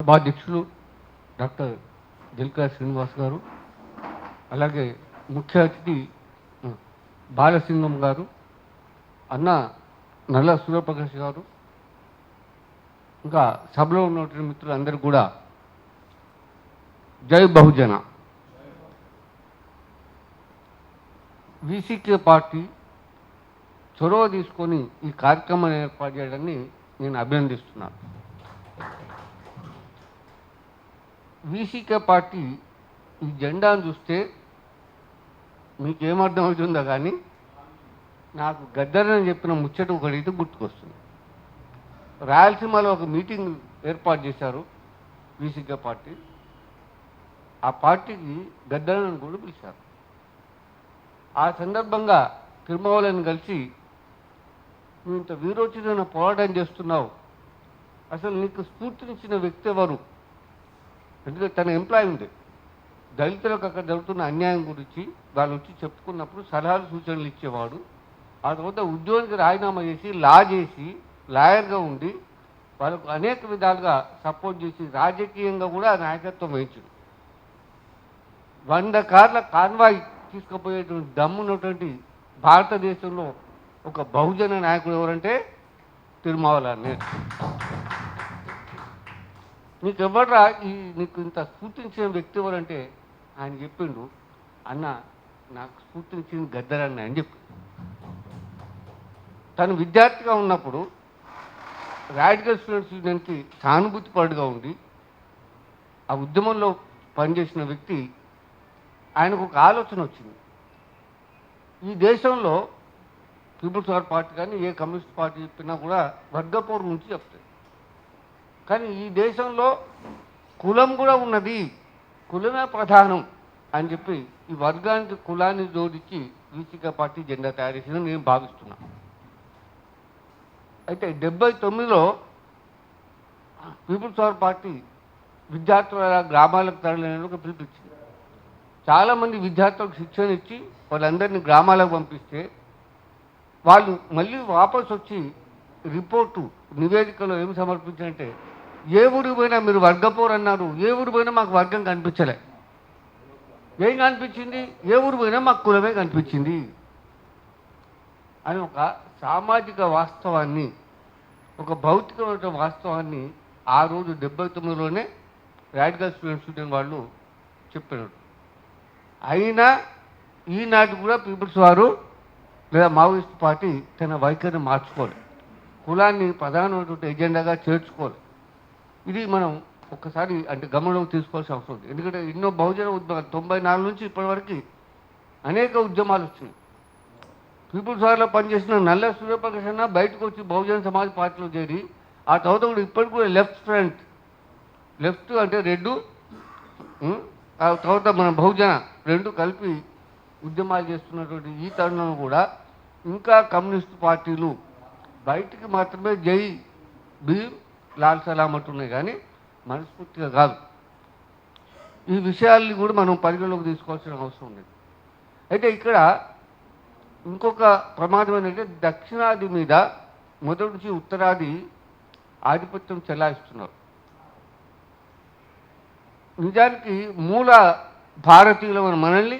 సభాధ్యక్షులు డాక్టర్ జిల్కా శ్రీనివాస్ గారు, అలాగే ముఖ్య అతిథి బాలసింగం గారు, అన్న నల్ల సూర్యప్రకాష్ గారు, ఇంకా సభలో ఉన్నటువంటి మిత్రులందరూ కూడా జై బహుజన. వీసీకే పార్టీ చొరవ తీసుకొని ఈ కార్యక్రమాన్ని ఏర్పాటు చేయడాన్ని నేను అభినందిస్తున్నాను. వీసీకే పార్టీ ఈ జెండాను చూస్తే మీకేమర్థమవుతుందో కానీ నాకు గద్దరని చెప్పిన ముచ్చట ఒకటి గుర్తుకొస్తుంది. రాయలసీమలో ఒక మీటింగ్ ఏర్పాటు చేశారు వీసీకే పార్టీ. ఆ పార్టీకి గద్దరని కూడా పిలిచారు. ఆ సందర్భంగా తిరుమలని కలిసి, నువ్వు ఇంత వీరోచితమైన పోరాటం చేస్తున్నావు, అసలు నీకు స్ఫూర్తినిచ్చిన వ్యక్తి ఎవరు? ఎందుకంటే తన ఎంప్లాయ్ ఉంది, దళితులకు అక్కడ జరుగుతున్న అన్యాయం గురించి వాళ్ళు వచ్చి చెప్పుకున్నప్పుడు సలహాలు సూచనలు ఇచ్చేవాడు. ఆ తర్వాత ఉద్యోగానికి రాజీనామా చేసి లా చేసి లాయర్గా ఉండి వాళ్ళకు అనేక విధాలుగా సపోర్ట్ చేసి రాజకీయంగా కూడా నాయకత్వం వహించింది. 100 కార్ల కాన్వాయ్ తీసుకుపోయేటువంటి దమ్మున్నటువంటి భారతదేశంలో ఒక బహుజన నాయకుడు ఎవరంటే తిరుమావళవన్. నీకు ఎవరా నీకు ఇంత స్ఫూర్తించిన వ్యక్తి ఎవరంటే ఆయన చెప్పిండు, అన్న నాకు స్ఫూర్తించింది గద్దరన్న అని చెప్పి. తను విద్యార్థిగా ఉన్నప్పుడు రాడికల్ స్టూడెంట్స్ యూనియన్కి సానుభూతిపరుడుగా ఉండి ఆ ఉద్యమంలో పనిచేసిన వ్యక్తి. ఆయనకు ఒక ఆలోచన వచ్చింది, ఈ దేశంలో పీపుల్స్ వార్ పార్టీ కానీ ఏ కమ్యూనిస్ట్ పార్టీ చెప్పినా కూడా వర్గపోరు నుంచి చెప్తాయి, కానీ ఈ దేశంలో కులం కూడా ఉన్నది, కులమే ప్రధానం అని చెప్పి ఈ వర్గానికి కులాన్ని జోడించి వీసీకే పార్టీ జెండా తయారు చేసిందని నేను భావిస్తున్నాను. అయితే 79లో పీపుల్స్ వార్ పార్టీ విద్యార్థుల గ్రామాలకు తరలినందుకు పిలిపించింది. చాలామంది విద్యార్థులకు శిక్షణ ఇచ్చి వాళ్ళందరినీ గ్రామాలకు పంపిస్తే వాళ్ళు మళ్ళీ వాపసు వచ్చి రిపోర్టు నివేదికలో ఏమి సమర్పించారంటే, ఏ ఊరికి పోయినా మీరు వర్గపోరు అన్నారు, ఏ ఊరు పోయినా మాకు వర్గం కనిపించలే. ఏం కనిపించింది? ఏ ఊరు పోయినా మాకు కులమే కనిపించింది అని ఒక సామాజిక వాస్తవాన్ని, ఒక భౌతికమైన వాస్తవాన్ని ఆ రోజు 79లోనే రాడికల్ స్టూడెంట్స్ యూనియన్ వాళ్ళు చెప్పినారు. అయినా ఈనాటి కూడా పీపుల్స్ వారు లేదా మావోయిస్ట్ పార్టీ తన వైఖరిని మార్చుకోవాలి, కులాన్ని ప్రధానమైనటువంటి ఎజెండాగా చేర్చుకోవాలి. ఇది మనం ఒక్కసారి అంటే గమనంలోకి తీసుకోవాల్సిన అవసరం ఉంది. ఎందుకంటే ఎన్నో బహుజన ఉద్యమాలు 94 నుంచి ఇప్పటివరకు అనేక ఉద్యమాలు వచ్చినాయి. పీపుల్స్ వార్లో పనిచేసిన నల్ల సూర్యప్రకాష్ అన్న బయటకు వచ్చి బహుజన సమాజ్ పార్టీలో చేరి ఆ తర్వాత కూడా ఇప్పటికి కూడా లెఫ్ట్ ఫ్రంట్, లెఫ్ట్ అంటే రెడ్డు, ఆ తర్వాత మన బహుజన రెండు కలిపి ఉద్యమాలు చేస్తున్నటువంటి ఈ తరుణంలో కూడా ఇంకా కమ్యూనిస్ట్ పార్టీలు బయటికి మాత్రమే జై భీమ్ లాల్ సలాం అంటున్నాయి, కానీ మనస్ఫూర్తిగా కాదు. ఈ విషయాల్ని కూడా మనం పరిగణలోకి తీసుకోవాల్సిన అవసరం ఉంది. అయితే ఇక్కడ ఇంకొక ప్రమాదం ఏంటంటే దక్షిణాది మీద మొదటి నుంచి ఉత్తరాది ఆధిపత్యం చెలాయిస్తున్నారు. నిజానికి మూల భారతీయులమైన మనల్ని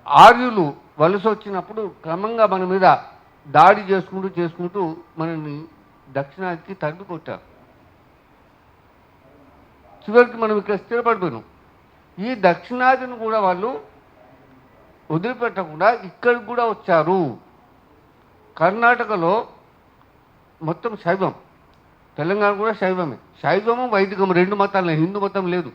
ఆర్యులు వలస వచ్చినప్పుడు క్రమంగా మన మీద దాడి చేసుకుంటూ మనల్ని దక్షిణాదికి తరిమి కొట్టారు. చివరికి మనం ఇక్కడ స్థిరపడిపోయినాం. ఈ దక్షిణాదిని కూడా వాళ్ళు వదిలిపెట్టకుండా ఇక్కడికి కూడా వచ్చారు. కర్ణాటకలో మొత్తం శైవం, తెలంగాణ కూడా శైవమే. శైవము వైదికము రెండు మతాలు, హిందూ మతం లేదు.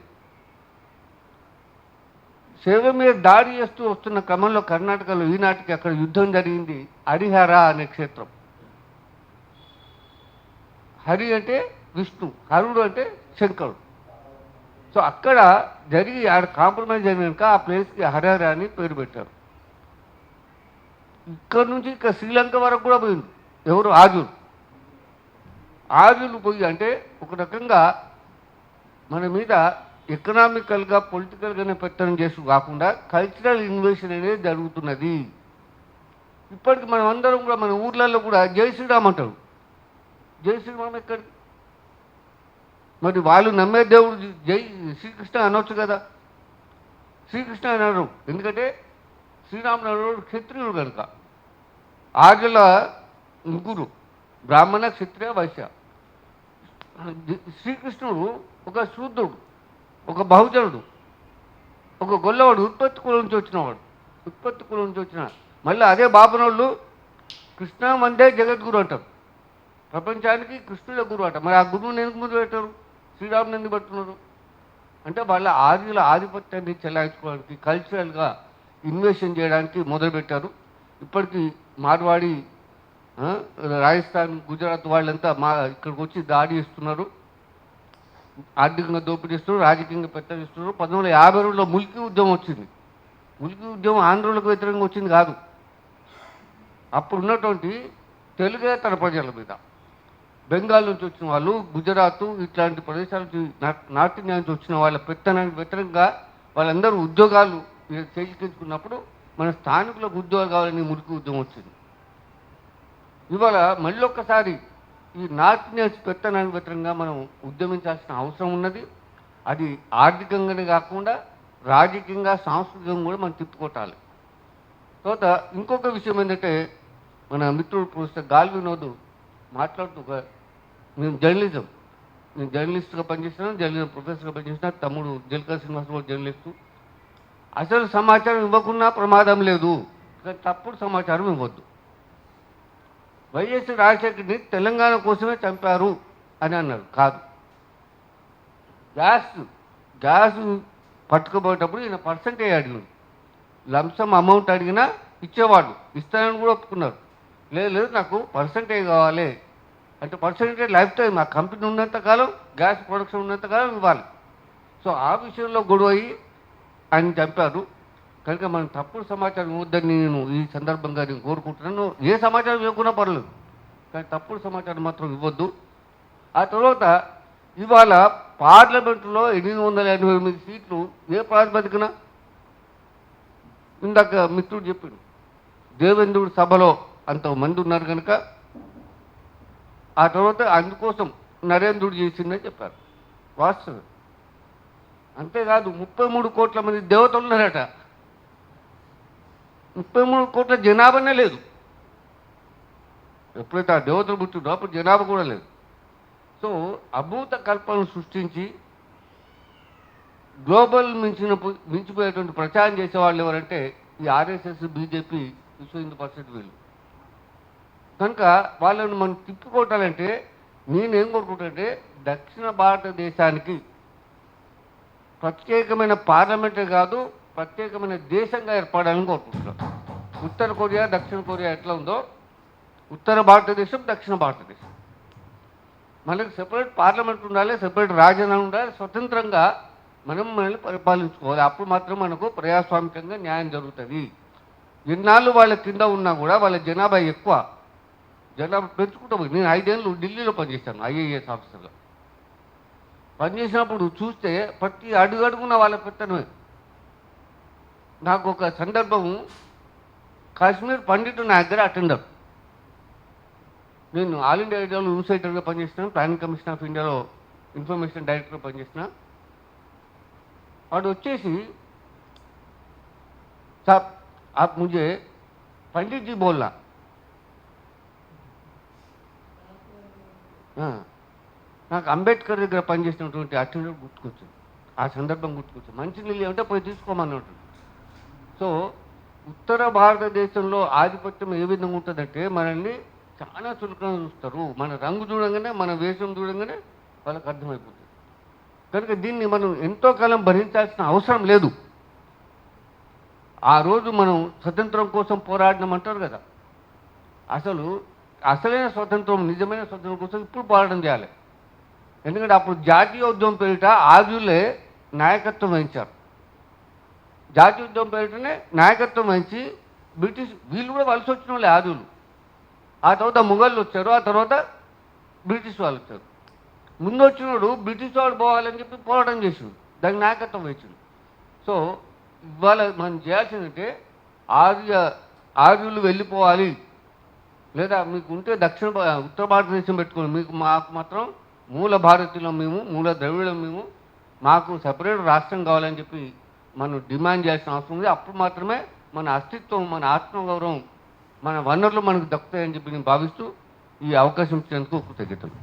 శైవం మీద దాడి చేస్తూ వస్తున్న క్రమంలో కర్ణాటకలో ఈనాటికి అక్కడ యుద్ధం జరిగింది. హరిహర అనే క్షేత్రం. హరి అంటే విష్ణు, హరుడు అంటే శంకరుడు. సో అక్కడ జరిగి ఆడ కాంప్రమైజ్ అయినాక ఆ ప్లేస్కి హరిహర అని పేరు పెట్టారు. ఇక్కడ నుంచి ఇక్కడ శ్రీలంక వరకు కూడా పోయింది. ఎవరు? ఆర్యులు పోయి అంటే ఒక రకంగా మన మీద ఎకనామికల్గా పొలిటికల్గానే పెట్టడం చేస్తూ కాకుండా కల్చరల్ ఇన్వేషన్ అనేది జరుగుతున్నది. ఇప్పటికి మనం అందరం కూడా మన ఊర్లలో కూడా జై శ్రీరామ్ అంటారు. జై శ్రీరామ్ ఎక్కడికి? మరి వాళ్ళు నమ్మే దేవుడు జై శ్రీకృష్ణ అనొచ్చు కదా. శ్రీకృష్ణ అన్నారు ఎందుకంటే శ్రీరాముడు క్షత్రియుడు కనుక. ఆర్యుల ముగ్గురు, బ్రాహ్మణ, క్షత్రియ, వైశ్య. శ్రీకృష్ణుడు ఒక శూద్రుడు, ఒక బహుజనుడు, ఒక గొల్లవాడు, ఉత్పత్తి కులం నుంచి వచ్చినవాడు. ఉత్పత్తి కులం నుంచి వచ్చిన మళ్ళీ అదే బాపనోళ్ళు కృష్ణ వందే జగద్గురు అంటారు. ప్రపంచానికి కృష్ణుడే గురువు అంట. మరి ఆ గురువుని ఎందుకు ముందు పెట్టారు, శ్రీరాముని ఎందుకు పెట్టున్నారు అంటే వాళ్ళ ఆర్యుల ఆధిపత్యాన్ని చెలాయించుకోవడానికి, కల్చరల్గా ఇన్వెషన్ చేయడానికి మొదలుపెట్టారు. ఇప్పటికీ మార్వాడి, రాజస్థాన్, గుజరాత్ వాళ్ళంతా ఇక్కడికి వచ్చి దాడి ఇస్తున్నారు, ఆర్థికంగా దోపిడీ ఇస్తున్నారు, రాజకీయంగా పెత్తనిస్తున్నారు. 1952లో ముల్కీ ఉద్యమం వచ్చింది. ముల్కీ ఉద్యమం ఆంధ్రులకు వ్యతిరేకంగా వచ్చింది కాదు. అప్పుడు ఉన్నటువంటి తెలుగేతర ప్రజల మీద, బెంగాల్ నుంచి వచ్చిన వాళ్ళు, గుజరాత్ ఇట్లాంటి ప్రదేశాల నుంచి, నార్త్ ఇండియా నుంచి వచ్చిన వాళ్ళ పెత్తనానికి వ్యతిరేకంగా వాళ్ళందరూ ఉద్యోగాలు చేజిక్కించుకున్నప్పుడు మన స్థానికులకు ఉద్యోగాలు కావాలని మురికి ఉద్యమం వచ్చింది. ఇవాళ మళ్ళీ ఒక్కసారి ఈ నార్త్ ఇండియన్స్ పెత్తనానికి వ్యతిరేకంగా మనం ఉద్యమించాల్సిన అవసరం ఉన్నది. అది ఆర్థికంగానే కాకుండా రాజకీయంగా, సాంస్కృతికంగా కూడా మనం తిప్పుకొట్టాలి. తర్వాత ఇంకొక విషయం ఏంటంటే, మన మిత్రుడు ప్రొఫెసర్ గాలి వినోద్ మాట్లాడుతూ, నేను జర్నలిస్ట్గా పనిచేసినా, జర్నలిజం ప్రొఫెసర్గా పనిచేసిన, తమ్ముడు జల్కా శ్రీనివాస్ కూడా జర్నలిస్టు. అసలు సమాచారం ఇవ్వకున్నా ప్రమాదం లేదు, కానీ తప్పుడు సమాచారం ఇవ్వద్దు. వైఎస్ రాజశేఖర్ని తెలంగాణ కోసమే చంపారు అని అన్నారు. కాదు, గ్యాస్ పట్టుకుపోయేటప్పుడు ఈయన పర్సంటేజ్ అడిగాడు. లంసమ్ అమౌంట్ అడిగినా ఇచ్చేవాడు, ఇస్తానని కూడా ఒప్పుకున్నారు. లేదు నాకు పర్సంటేజ్ కావాలి అంటే పర్సంటేజ్ లైఫ్ టైం, ఆ కంపెనీ ఉన్నంతకాలం, గ్యాస్ ప్రొడక్షన్ ఉన్నంతకాలం ఇవ్వాలి. సో ఆ విషయంలో గొడవ అయ్యి ఆయన చంపారు. కనుక మనం తప్పుడు సమాచారం ఇవ్వద్దని నేను ఈ సందర్భంగా నేను కోరుకుంటున్నాను. ఏ సమాచారం ఇవ్వకున్నా పర్లేదు, కానీ తప్పుడు సమాచారం మాత్రం ఇవ్వద్దు. ఆ తర్వాత ఇవాళ పార్లమెంటులో 888 సీట్లు ఏ ప్రాతిపదికన, ఇందాక మిత్రుడు చెప్పాడు, దేవేంద్రుడి సభలో అంతమంది ఉన్నారు కనుక, ఆ తర్వాత అందుకోసం నరేంద్రుడు చేసిందని చెప్పారు. వాస్తవం. అంతేకాదు 33 కోట్ల మంది దేవతలు ఉన్నారట. 33 కోట్ల జనాభానే లేదు. ఎప్పుడైతే ఆ దేవతలు పుట్టిందో అప్పుడు జనాభా కూడా లేదు. సో అభూత కల్పనను సృష్టించి గ్లోబల్ మించిపోయేటువంటి ప్రచారం చేసేవాళ్ళు ఎవరంటే ఈ ఆర్ఎస్ఎస్, బీజేపీ, విశ్వ హిందూ పరిషత్ వీళ్ళు. కనుక వాళ్ళని మనం తిప్పుకోవటాలంటే నేనేం కోరుకుంటానంటే, దక్షిణ భారతదేశానికి ప్రత్యేకమైన పార్లమెంటే కాదు, ప్రత్యేకమైన దేశంగా ఏర్పడాలని కోరుకుంటున్నాం. ఉత్తర కొరియా, దక్షిణ కొరియా ఎట్లా ఉందో, ఉత్తర భారతదేశం, దక్షిణ భారతదేశం, మనకి సెపరేట్ పార్లమెంట్ ఉండాలి, సెపరేట్ రాజధాని ఉండాలి, స్వతంత్రంగా మనల్ని పరిపాలించుకోవాలి. అప్పుడు మాత్రం మనకు ప్రజాస్వామికంగా న్యాయం జరుగుతుంది. ఎన్నాళ్ళు వాళ్ళ కింద ఉన్నా కూడా వాళ్ళ జనాభా ఎక్కువ, జనాభా పెంచుకుంటూ పోయి. నేను 5 ఏళ్ళు ఢిల్లీలో పనిచేశాను ఐఏఎస్ ఆఫీసర్గా. పనిచేసినప్పుడు చూస్తే ప్రతి అడుగడుగున వాళ్ళ పెత్తనమే. నాకు ఒక సందర్భం, కాశ్మీర్ పండిట్ నా దగ్గర అటెండర్, నేను ఆల్ ఇండియా రేడియోలో ఇన్సైటర్గా పనిచేసినాను, ప్లానింగ్ కమిషన్ ఆఫ్ ఇండియాలో ఇన్ఫర్మేషన్ డైరెక్టర్గా పనిచేసిన. వాడు వచ్చేసి, సాబ్ आप मुझे पंडित जी बोलना, నాకు అంబేద్కర్ దగ్గర పనిచేసినటువంటి అటెండర్ గుర్తుకొచ్చింది. ఆ సందర్భం గుర్తుకొచ్చింది. మంచినీళ్ళు ఏమంటే పోయి తీసుకోమన్నట్టు. సో ఉత్తర భారతదేశంలో ఆధిపత్యం ఏ విధంగా ఉంటుందంటే, మనల్ని చాలా చులకనగా చూస్తారు. మన రంగు చూడంగానే, మన వేషం చూడంగానే వాళ్ళకి అర్థమైపోతుంది. కనుక దీన్ని మనం ఎంతో కాలం భరించాల్సిన అవసరం లేదు. ఆ రోజు మనం స్వతంత్రం కోసం పోరాడినామంటారు కదా, అసలైన స్వతంత్రం, నిజమైన స్వతంత్రం కోసం ఇప్పుడు పోరాటం చేయాలి. ఎందుకంటే అప్పుడు జాతీయ ఉద్యమం పేరిట ఆర్యులే నాయకత్వం వహించారు. జాతీయ ఉద్యమం పేరిటనే నాయకత్వం వహించి బ్రిటిష్, వీళ్ళు కూడా వలస వచ్చిన వాళ్ళే ఆర్యులు. ఆ తర్వాత ముఘళ్ళు వచ్చారు, ఆ తర్వాత బ్రిటిష్ వాళ్ళు వచ్చారు. ముందు వచ్చినప్పుడు బ్రిటిష్ వాళ్ళు పోవాలని చెప్పి పోరాటం చేసిండు, దానికి నాయకత్వం వహించిండు. సో ఇవాళ మనం చేయాల్సిందంటే, ఆర్యులు వెళ్ళిపోవాలి, లేదా మీకు ఉంటే ఉత్తర భారతదేశం పెట్టుకోండి, మాకు మాత్రం మూల భారతీయులం మేము, మూల ద్రవిడం మేము, మాకు సపరేట్ రాష్ట్రం కావాలని చెప్పి మనం డిమాండ్ చేయాల్సిన అవసరం ఉంది. అప్పుడు మాత్రమే మన అస్తిత్వం, మన ఆత్మగౌరవం, మన వనరులు మనకు దక్కుతాయని చెప్పి నేను భావిస్తూ ఈ అవకాశం ఇచ్చినందుకు కృతజ్ఞతలు.